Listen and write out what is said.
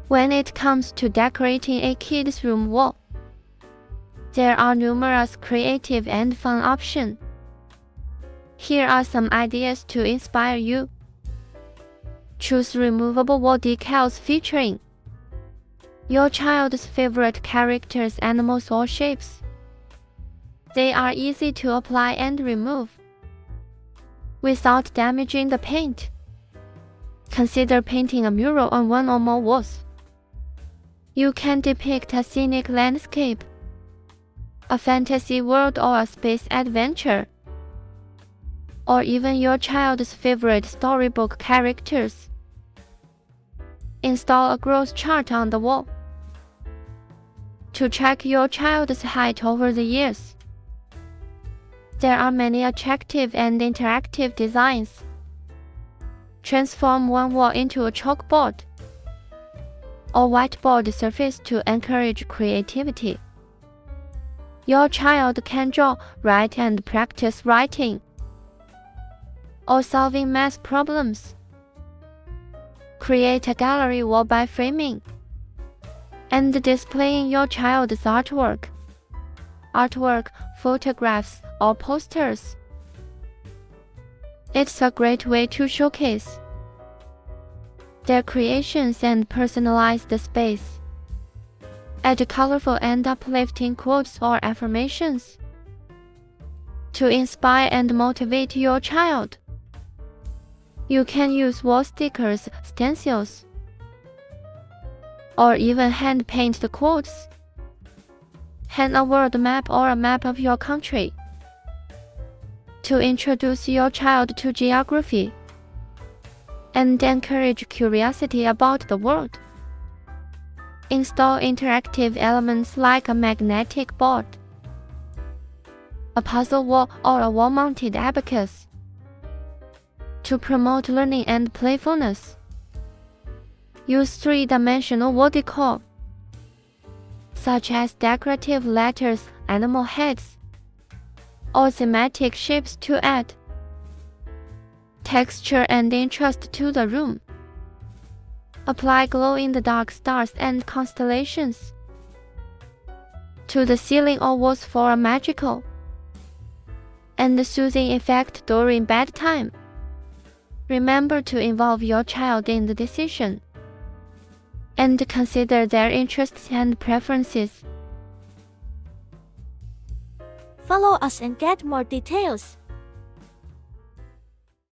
When it comes to decorating a kid's room wall, there are numerous creative and fun options. Here are some ideas to inspire you. Choose removable wall decals featuring your child's favorite characters, animals, or shapes. They are easy to apply and remove without damaging the paint. Consider painting a mural on one or more walls. You can depict a scenic landscape, a fantasy world, or a space adventure, or even your child's favorite storybook characters. Install a growth chart on the wall to track your child's height over the years. There are many attractive and interactive designs. Transform one wall into a chalkboard or whiteboard surface to encourage creativity. Your child can draw, write, and practice writing or solving math problems. Create a gallery wall by framing and displaying your child's artwork, photographs, or posters. It's a great way to showcase their creations and personalize the space. Add colorful and uplifting quotes or affirmations to inspire and motivate your child. You can use wall stickers, stencils, or even hand paint the quotes. Hang a world map or a map of your country to introduce your child to geography and encourage curiosity about the world. Install interactive elements like a magnetic board, a puzzle wall, or a wall-mounted abacus to promote learning and playfulness. Use three-dimensional wall decor, such as decorative letters, animal heads, or thematic shapes to add texture and interest to the room. Apply glow-in-the-dark stars and constellations to the ceiling or walls for a magical and soothing effect during bedtime. Remember to involve your child in the decision and consider their interests and preferences. Follow us and get more details.